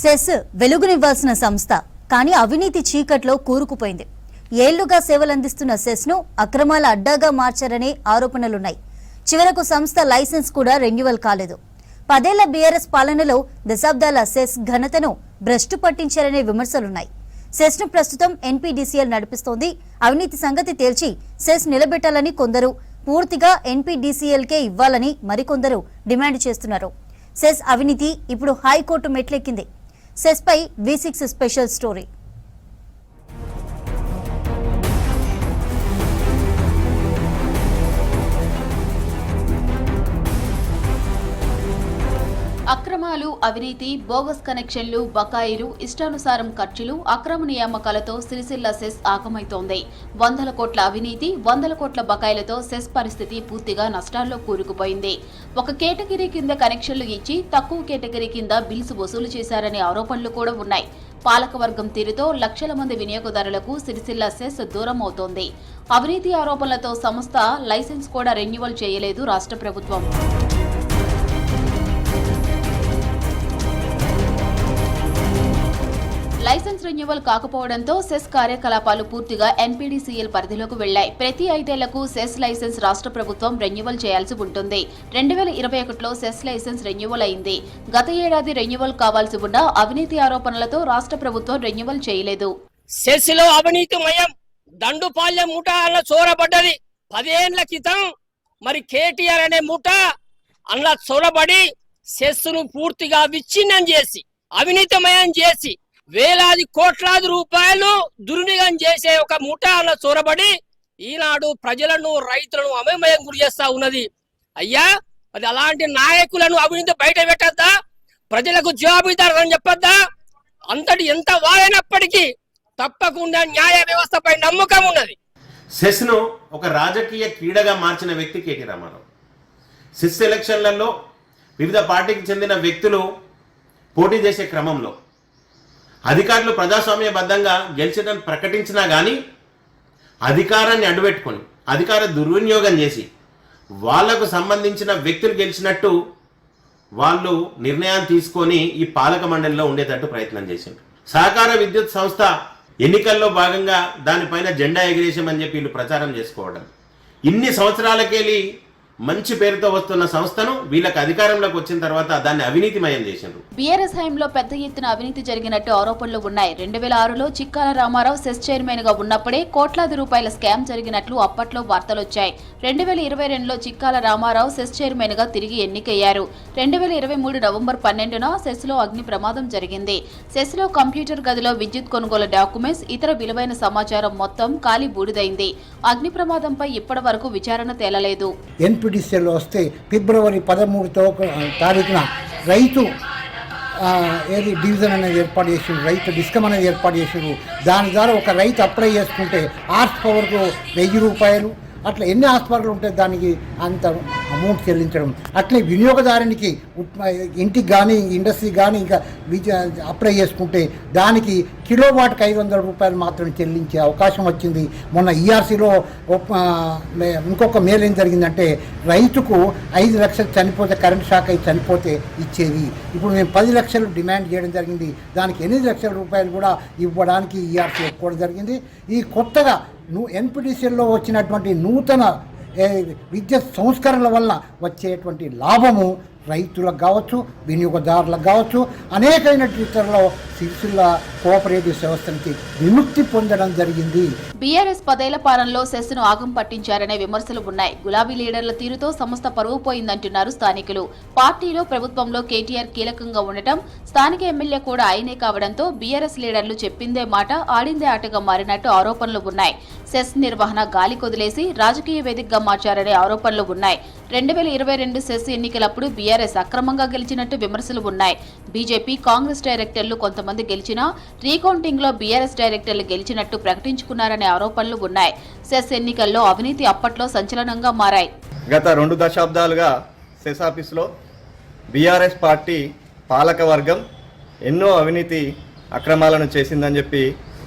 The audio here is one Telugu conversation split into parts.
సెస్ వెలుగునివ్వాల్సిన సంస్థ కానీ అవినీతి చీకట్లో కూరుకుపోయింది. ఏళ్లుగా సేవలందిస్తున్న సెస్ ను అక్రమాల అడ్డాగా మార్చారనే ఆరోపణలున్నాయి. చివరకు సంస్థ లైసెన్స్ కూడా రెన్యువల్ కాలేదు. 10 ఏళ్ల బీఆర్ఎస్ పాలనలో దశాబ్దాల సెస్ ఘనతను భ్రష్టు పట్టించారనే విమర్శలున్నాయి. సెస్ ను ప్రస్తుతం ఎన్పీడీసీఎల్ నడిపిస్తోంది. అవినీతి సంగతి తేల్చి సెస్ నిలబెట్టాలని కొందరు, పూర్తిగా ఎన్పీడీసీఎల్కే ఇవ్వాలని మరికొందరు డిమాండ్ చేస్తున్నారు. సెస్ అవినీతి ఇప్పుడు హైకోర్టు మెట్లెక్కింది. సెస్ పై V6 స్పెషల్ స్టోరీ. అక్రమాలు, అవినీతి, బోగస్ కనెక్షన్లు, బకాయిలు, ఇష్టానుసారం ఖర్చులు, అక్రమ నియామకాలతో సిరిసిల్ల సెస్ ఆగమైతోంది. 100 కోట్ల అవినీతి, 100 కోట్ల బకాయిలతో సెస్ పరిస్థితి పూర్తిగా నష్టాల్లో కూరుకుపోయింది. ఒక కేటగిరీ కింద కనెక్షన్లు ఇచ్చి తక్కువ కేటగిరీ కింద బిల్స్ వసూలు చేశారనే ఆరోపణలు కూడా ఉన్నాయి. పాలకవర్గం తీరుతో లక్షల మంది వినియోగదారులకు సిరిసిల్ల సెస్ దూరం అవుతోంది. అవినీతి ఆరోపణలతో సంస్థ లైసెన్స్ కూడా రెన్యువల్ చేయలేదు రాష్ట్ర ప్రభుత్వం. లైసెన్స్ రెన్యువల్ కాకపోవడంతో సెస్ కార్యకలాపాలు పూర్తిగా ఎన్పీడీసీఎల్ పరిధిలోకి వెళ్లాయి. ప్రతి 5 ఏళ్లకు సెస్ లైసెన్స్ రాష్ట్ర ప్రభుత్వం రెన్యువల్ చేయాల్సి ఉంటుంది. 2021లో సెస్ లైసెన్స్ రెన్యువల్ అయింది. గత ఏడాది రెన్యువల్ కావాల్సి ఉన్న అవినీతి ఆరోపణలతో రాష్ట్ర ప్రభుత్వం రెన్యువల్ చేయలేదు. సెస్ లో అవినీతిమయం దండుపాల్యం ముఠ అన్న చోరబడ్డది. 10 ఏళ్ల క్రితం మరి కేటీఆర్ అనే ముఠ అన్న చొరబడి సెస్ ను పూర్తిగా విచ్ఛిన్నం చేసి అవినీతిమయం చేసి వేలాది కోట్లాది రూపాయలు దుర్వినియోగం చేసే ఒక ముఠా అన్న చొరబడి ఈనాడు ప్రజలను, రైతులను అమేమయం గురి చేస్తా ఉన్నది. అయ్యా, అది అలాంటి నాయకులను అవినీతి బయట పెట్టద్దా? ప్రజలకు జవాబుదారని చెప్పద్దా? అంతటి ఎంత వారైనప్పటికీ తప్పకుండా న్యాయ వ్యవస్థపై నమ్మకం ఉన్నది. సెస్ ను ఒక రాజకీయ క్రీడగా మార్చిన వ్యక్తి కేటీ రామారావు. సెస్ ఎలక్షన్లలో వివిధ పార్టీకి చెందిన వ్యక్తులు పోటీ చేసే క్రమంలో అధికారులు ప్రజాస్వామ్యబద్ధంగా గెలిచడం ప్రకటించినా కానీ అధికారాన్ని అడ్డుపెట్టుకొని అధికార దుర్వినియోగం చేసి వాళ్లకు సంబంధించిన వ్యక్తులు గెలిచినట్టు వాళ్ళు నిర్ణయాలు తీసుకొని ఈ పాలక మండలిలో ఉండేటట్టు ప్రయత్నం చేసిండ్రు. సహకార విద్యుత్ సంస్థ ఎన్నికల్లో భాగంగా దానిపైన జెండా ఎగిరేసామని చెప్పి వీళ్ళు ప్రచారం చేసుకోవడం, ఇన్ని సంవత్సరాలకెళ్ళి మంచి పేరుతో వస్తున్న సంస్థను వీళ్ళకి అధికారంలోకి వచ్చిన తర్వాత దాన్ని అవినీతిమయం చేసిండ్రు. బీఆర్ఎస్ హయాంలో పెద్ద ఎత్తున అవినీతి జరిగినట్టు ఆరోపణలు ఉన్నాయి. 2006లో చిక్కాల రామారావు సెస్ చైర్మన్ గా ఉన్నప్పుడే కోట్లాది రూపాయల స్కామ్ జరిగినట్లు అప్పట్లో వార్తలొచ్చాయి. 2022లో చిక్కాల రామారావు సెస్ చైర్మన్ గా తిరిగి ఎన్నికయ్యారు. 2023 నవంబర్ 12న సెస్ లో అగ్ని ప్రమాదం జరిగింది. సెస్ లో కంప్యూటర్ గదిలో విద్యుత్ కొనుగోలు డాక్యుమెంట్స్, ఇతర విలువైన సమాచారం మొత్తం కాలి బూడిదైంది. అగ్ని ప్రమాదంపై ఇప్పటి వరకు విచారణ తేలలేదు. ఎన్పీడీసీఎల్ వస్తే ఫిబ్రవరి 13వ తారీఖున రైతు డివిజన్ అనేది ఏర్పాటు చేసారు, రైతు డిస్కమ్ అనేది ఏర్పాటు చేసారు. దాని ద్వారా ఒక రైతు అప్లై చేసుకుంటే హార్స్ పవర్కు 1000 రూపాయలు, అట్లా ఎన్ని హార్స్ పవర్లు ఉంటే దానికి అంత అమౌంట్ చెల్లించడం. అట్లే వినియోగదారునికి ఇంటికి కానీ ఇండస్ట్రీకి కానీ ఇంకా అప్లై చేసుకుంటే దానికి కిలోవాట్కి 500 రూపాయలు మాత్రం చెల్లించే అవకాశం వచ్చింది. మొన్న ఈఆర్సీలో ఇంకొక మేలు ఏం జరిగిందంటే రైతుకు 5 లక్షలు చనిపోతే, కరెంట్ షాక్ అయి చనిపోతే ఇచ్చేది. ఇప్పుడు మేము 10 లక్షలు డిమాండ్ చేయడం జరిగింది. దానికి 8 లక్షల రూపాయలు కూడా ఇవ్వడానికి ఈఆర్సీ ఒప్పుకోవడం జరిగింది. ఈ కొత్తగా ఎన్పీడీసీఎల్లో వచ్చినటువంటి నూతన విద్యుత్ సంస్కరణల వల్ల వచ్చేటువంటి లాభము రైతులకు కావచ్చు, వినియోగదారులకు కావచ్చు, అనేకమైన ఇతరుల సిరిసిల్ల కోఆపరేటివ్ వ్యవస్థకి విముక్తి పొందడం జరిగింది. బీఆర్ఎస్ 10 ఏళ్ల పాలనలో సెస్ ను ఆగం పట్టించారనే విమర్శలు ఉన్నాయి. గులాబీ లీడర్ల తీరుతో సంస్థ పరువు పోయిందంటున్నారు స్థానికులు. పార్టీలో, ప్రభుత్వంలో కేటీఆర్ కీలకంగా ఉండటం, స్థానిక ఎమ్మెల్యే కూడా ఆయనే కావడంతో బీఆర్ఎస్ లీడర్లు చెప్పిందే మాట, ఆడిందే ఆటగా మారినట్టు ఆరోపణలు ఉన్నాయి. సెస్ నిర్వహణ గాలి కొదిలేసి రాజకీయ వేదికగా మార్చారనే ఆరోపణలు ఉన్నాయి. 2022 సెస్ ఎన్నికలప్పుడు బీఆర్ఎస్ అక్రమంగా గెలిచినట్టు విమర్శలు ఉన్నాయి. బీజేపీ, కాంగ్రెస్ డైరెక్టర్లు కొంతమంది గెలిచినా రీకౌంటింగ్ లో బీఆర్ఎస్ డైరెక్టర్లు గెలిచినట్టు ప్రకటించుకున్నారనే ఆరోపణలు ఉన్నాయి. సెస్ ఎన్నికల్లో అవినీతి అప్పట్లో సంచలనంగా మారాయి. గత 2 దశాబ్దాలుగా సెస్ ఆఫీసులో బీఆర్ఎస్ పార్టీ పాలక వర్గం ఎన్నో అవినీతి అక్రమాలను చేసిందని చెప్పి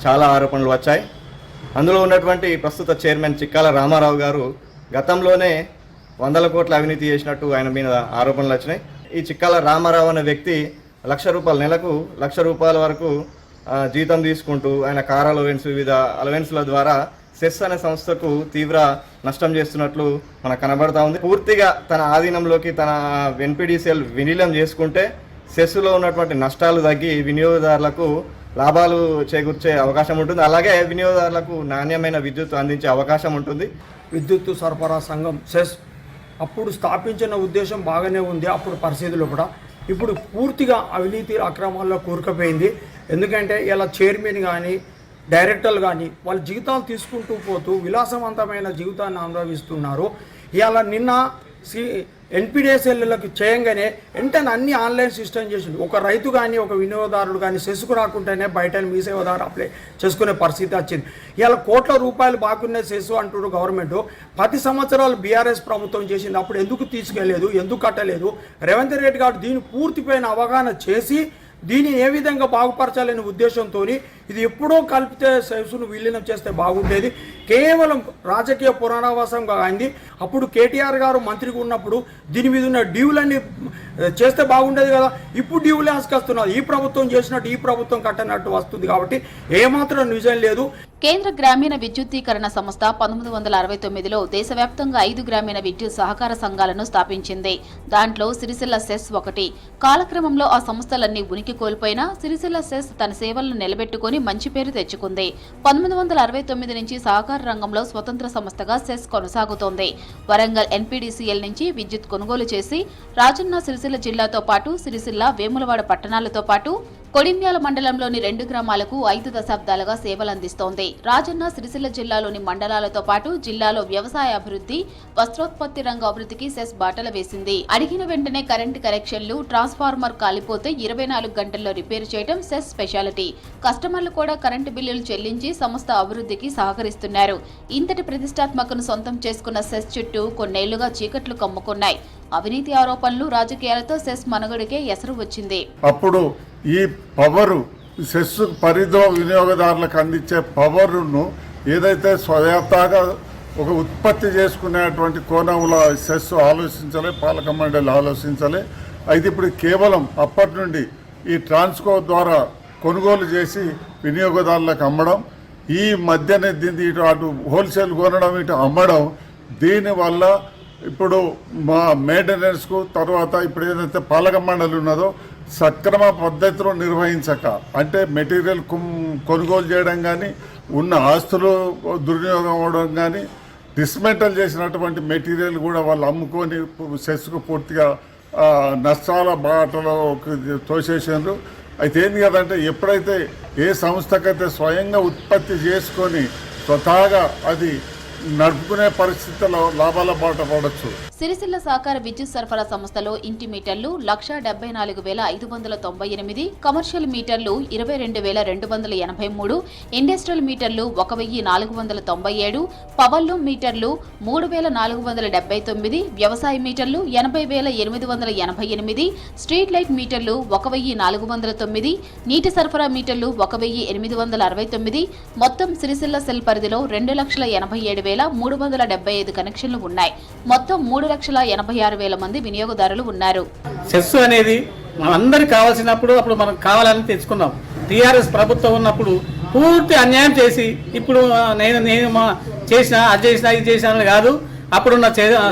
చాలా ఆరోపణలు వచ్చాయి. అందులో ఉన్నటువంటి ప్రస్తుత చైర్మన్ చిక్కాల రామారావు గారు గతంలోనే 100 కోట్ల అవినీతి చేసినట్టు ఆయన మీద ఆరోపణలు వచ్చినాయి. ఈ చిక్కాల రామారావు అనే వ్యక్తి ₹1,00,000 నెలకు ₹1,00,000 వరకు జీతం తీసుకుంటూ ఆయన కార్ అలవెన్స్ వివిధ అలవెన్స్ల ద్వారా సెస్ అనే సంస్థకు తీవ్ర నష్టం చేస్తున్నట్లు మనకు కనబడతా ఉంది. పూర్తిగా తన ఆధీనంలోకి తన ఎన్పిడిసిఎల్ విలీనం చేసుకుంటే సెస్లో ఉన్నటువంటి నష్టాలు తగ్గి వినియోగదారులకు లాభాలు చేకూర్చే అవకాశం ఉంటుంది. అలాగే వినియోగదారులకు నాణ్యమైన విద్యుత్ అందించే అవకాశం ఉంటుంది. విద్యుత్ సరఫరా సంఘం సెస్ అప్పుడు స్థాపించిన ఉద్దేశం బాగానే ఉంది. అప్పుడు పరిస్థితులు కూడా ఇప్పుడు పూర్తిగా అవినీతి అక్రమాల్లో కూరుకుపోయింది. ఎందుకంటే ఇలా చైర్మన్ కానీ డైరెక్టర్లు కానీ వాళ్ళ జీతాలు తీసుకుంటూ పోతూ విలాసవంతమైన జీవితాన్ని అనుభవిస్తున్నారు. ఇవాళ నిన్న ఎన్పిడిసిఎల్లకు చేయంగానే వెంటనే అన్ని ఆన్లైన్ సిస్టమ్ చేసింది. ఒక రైతు కానీ ఒక వినియోగదారుడు కానీ సెస్కు రాకుంటేనే బయట మీ సేవదారు అప్లై చేసుకునే పరిస్థితి వచ్చింది. ఇవాళ కోట్ల రూపాయలు బాగున్న సెస్ అంటున్నారు గవర్నమెంట్. 10 సంవత్సరాలు బీఆర్ఎస్ ప్రభుత్వం చేసింది. అప్పుడు ఎందుకు తీసుకెళ్లేదు, ఎందుకు కట్టలేదు? రేవంత్ రెడ్డి గారు దీన్ని పూర్తిపైన అవగాహన చేసి దీన్ని ఏ విధంగా బాగుపరచాలనే ఉద్దేశంతో ఇది ఎప్పుడో కలిపితే సెస్ను విలీనం చేస్తే బాగుండేది. కేవలం రాజకీయ పునరావాసంగా అయింది. అప్పుడు కేటీఆర్ గారు మంత్రిగా ఉన్నప్పుడు దీని మీద ఉన్న డ్యూలన్నీ చేస్తే బాగుండేది కదా. ఇప్పుడు డ్యూలే ఆసుకొస్తున్నారు. ఈ ప్రభుత్వం చేసినట్టు ఈ ప్రభుత్వం కట్టనట్టు వస్తుంది. కాబట్టి ఏమాత్రం నిజం లేదు. కేంద్ర గ్రామీణ విద్యుత్తీకరణ సంస్థ 1969లో దేశవ్యాప్తంగా 5 గ్రామీణ విద్యుత్ సహకార సంఘాలను స్థాపించింది. దాంట్లో సిరిసిల్ల సెస్ ఒకటి. కాలక్రమంలో ఆ సంస్థలన్నీ ఉనికి కోల్పోయినా సిరిసిల్ల సెస్ తన సేవలను నిలబెట్టుకుని మంచి పేరు తెచ్చుకుంది. 1969 నుంచి సహకార రంగంలో స్వతంత్ర సంస్థగా సెస్ కొనసాగుతోంది. వరంగల్ ఎన్పిడిసిఎల్ నుంచి విద్యుత్ కొనుగోలు చేసి రాజన్న సిరిసిల్ల జిల్లాతో పాటు సిరిసిల్ల, వేములవాడ పట్టణాలతో పాటు కొడిమ్యాల మండలంలోని 2 గ్రామాలకు 5 దశాబ్దాలుగా సేవలందిస్తోంది. రాజన్న సిరిసిల్ల జిల్లాలోని మండలాలతో పాటు జిల్లాలో వ్యవసాయ అభివృద్ధి, వస్త్రోత్పత్తి రంగ అభివృద్ధికి సెస్ బాటలు వేసింది. అడిగిన వెంటనే కరెంటు కనెక్షన్లు, ట్రాన్స్ఫార్మర్ కాలిపోతే 24 గంటల్లో రిపేర్ చేయడం సెస్ స్పెషాలిటీ. కస్టమర్లు కూడా కరెంటు బిల్లులు చెల్లించి సంస్థ అభివృద్ధికి సహకరిస్తున్నారు. ఇంతటి ప్రతిష్టాత్మకను సొంతం చేసుకున్న సెస్ చుట్టూ కొన్నేళ్లుగా చీకట్లు కమ్ముకున్నాయి. అవినీతి ఆరోపణలు, రాజకీయాలతో సెస్ మనుగడకే ఎసరు వచ్చింది. అప్పుడు ఈ పవరు సెస్ పరిధిలో వినియోగదారులకు అందించే పవరును ఏదైతే స్వయాప్తాగా ఒక ఉత్పత్తి చేసుకునేటువంటి కోణంలో సెస్ ఆలోచించాలి, పాలక మండలి ఆలోచించాలి. అయితే ఇప్పుడు కేవలం అప్పటి నుండి ఈ ట్రాన్స్కో ద్వారా కొనుగోలు చేసి వినియోగదారులకు అమ్మడం, ఈ మధ్యనే దీన్ని ఇటు అటు హోల్సేల్ కొనడం, ఇటు అమ్మడం, దీనివల్ల ఇప్పుడు మా మెయింటెనెన్స్కు తర్వాత ఇప్పుడు ఏదైతే పాలక మండలి ఉన్నదో సక్రమ పద్ధతిలో నిర్వహించక, అంటే మెటీరియల్ కొనుగోలు చేయడం కానీ, ఉన్న ఆస్తులు దుర్వినియోగం అవ్వడం కానీ, డిస్మెంటల్ చేసినటువంటి మెటీరియల్ కూడా వాళ్ళు అమ్ముకొని సెస్కు పూర్తిగా నష్టాల బాటలో తోసేసారు. అయితే ఏంది కదంటే ఎప్పుడైతే ఏ సంస్థకైతే స్వయంగా ఉత్పత్తి చేసుకొని స్వతహాగా అది నడుపుకునే పరిస్థితుల్లో లాభాల బాట పడవచ్చు. సిరిసిల్ల సహకార విద్యుత్ సరఫరా సంస్థలో ఇంటి మీటర్లు 1,74,598, కమర్షియల్ మీటర్లు 22,283, ఇండస్ట్రియల్ మీటర్లు 1,497, పవర్ లూమ్ మీటర్లు 3,479, వ్యవసాయ మీటర్లు 80,888, స్ట్రీట్ లైట్ మీటర్లు 1,409, నీటి సరఫరా మీటర్లు 1,869. మొత్తం సిరిసిల్ల సెల్ పరిధిలో 2,87,375 కనెక్షన్లు ఉన్నాయి. మొత్తం 3,86,000 మంది వినియోగదారులు ఉన్నారు. సెస్ అనేది మనందరికి కావాల్సినప్పుడు అప్పుడు మనకు కావాలని తెచ్చుకున్నాం. టీఆర్ఎస్ ప్రభుత్వం ఉన్నప్పుడు పూర్తి అన్యాయం చేసి ఇప్పుడు నేను చేసిన అది చేసిన ఇది చేసిన కాదు. అప్పుడున్న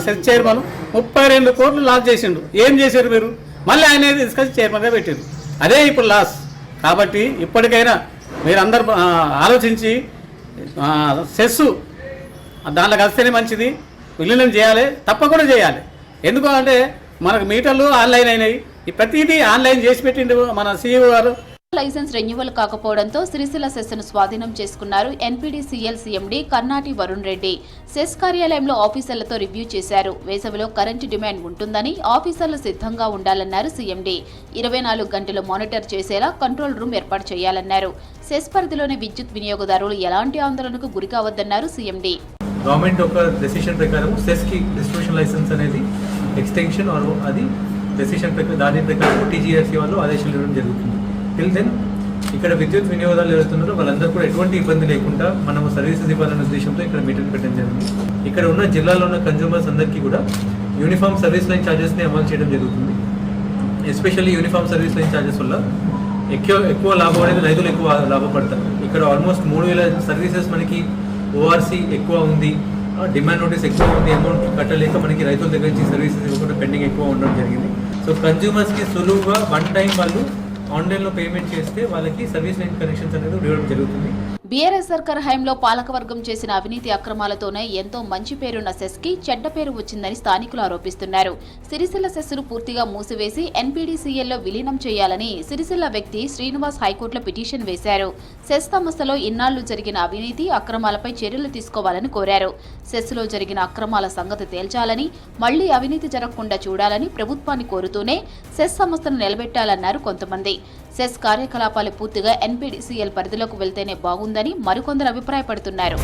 సెస్ చైర్మన్ 32 కోట్లు లాస్ చేసిండు. ఏం చేశారు మీరు? మళ్ళీ ఆయన తీసుకొచ్చి చైర్మన్గా పెట్టారు. అదే ఇప్పుడు లాస్. కాబట్టి ఇప్పటికైనా మీరందరూ ఆలోచించి సెస్ దాంట్లో కలిస్తేనే మంచిది, విలీనం చేయాలి, తప్పకుండా చేయాలి. ఎందుకు అంటే మనకు మీటర్లు ఆన్లైన్ అయినాయి, ప్రతిదీ ఆన్లైన్ చేసి పెట్టిండు మన సీఈఓ గారు. లైసెన్స్ రెన్యువల్ కాకపోవడంతో సిరిసిల్ల సెస్ను స్వాధీనం చేసుకున్నారు NPDCL CMD Karnati Varun Reddy. CESS కార్యాలయంలో ఆఫీసర్లతో రివ్యూ చేశారు. వేసవిలో కరెంటు డిమాండ్ ఉంటుందని ఆఫీసర్లు సిద్ధంగా ఉండాలన్నారు సీఎండీ. 24 గంటలు మానిటర్ చేసేలా కంట్రోల్ రూమ్ ఏర్పాటు చేయాలన్నారు. సెస్ పరిధిలోని విద్యుత్ వినియోగదారులు ఎలాంటి ఆందోళనకు గురి కావద్దన్నారు సీఎండీ. గవర్నమెంట్ ఒక డెసిషన్ ప్రకారం సెస్కి డిస్ట్రిబ్యూషన్ లైసెన్స్ అనేది ఎక్స్టెన్షన్ అది డెసిషన్ ప్రకారం దాని ప్రకారం టీజీఆర్సీ వాళ్ళు ఆదేశాలు ఇవ్వడం జరుగుతుంది. టిల్ దెన్ ఇక్కడ విద్యుత్ వినియోగదారులు ఎవరుతున్నారో వాళ్ళందరూ కూడా ఎటువంటి ఇబ్బంది లేకుండా మనము సర్వీసెస్ ఇవ్వాలనే ఉద్దేశంతో ఇక్కడ మీటింగ్ పెట్టడం జరిగింది. ఇక్కడ ఉన్న జిల్లాలో ఉన్న కన్జ్యూమర్స్ అందరికీ కూడా యూనిఫామ్ సర్వీస్ లైన్ ఛార్జెస్ని అమలు చేయడం జరుగుతుంది. Especially uniform service line charges వల్ల ఎక్కువ లాభం అనేది రైతులు ఎక్కువ లాభపడతారు. ఇక్కడ ఆల్మోస్ట్ 3000 సర్వీసెస్ మనకి ఓఆర్సీ ఎక్కువ ఉంది, డిమాండ్ నోటీస్ ఎక్కువ ఉంది, అమౌంట్ కట్టలేక మనకి రైతుల దగ్గర నుంచి సర్వీసెస్ ఇవ్వకుండా పెండింగ్ ఎక్కువ ఉండడం జరిగింది. సో కన్జ్యూమర్స్కి సులువుగా వన్ టైం వాళ్ళు ఆన్లైన్లో పేమెంట్ చేస్తే వాళ్ళకి సర్వీస్ లైన్ కనెక్షన్స్ అనేది ఇవ్వడం జరుగుతుంది. బీఆర్ఎస్ సర్కార్ హయాంలో పాలకవర్గం చేసిన అవినీతి అక్రమాలతోనే ఎంతో మంచి పేరున్న సెస్ కి చెడ్డ పేరు వచ్చిందని స్థానికులు ఆరోపిస్తున్నారు. సిరిసిల్ల సెస్సును పూర్తిగా మూసివేసి ఎన్పీడీసీఎల్లో విలీనం చేయాలని సిరిసిల్ల వ్యక్తి శ్రీనివాస్ హైకోర్టులో పిటిషన్ వేశారు. సెస్ సంస్థలో ఇన్నాళ్లు జరిగిన అవినీతి అక్రమాలపై చర్యలు తీసుకోవాలని కోరారు. సెస్సులో జరిగిన అక్రమాల సంగతి తేల్చాలని, మళ్లీ అవినీతి జరగకుండా చూడాలని ప్రభుత్వాన్ని కోరుతూనే సెస్ సంస్థను నిలబెట్టాలన్నారు కొంతమంది. సెస్ కార్యకలాపాలు పూర్తిగా ఎన్పీడీసీఎల్ పరిధిలోకి వెళ్తేనే బాగుందని మరికొందరు అభిప్రాయపడుతున్నారు.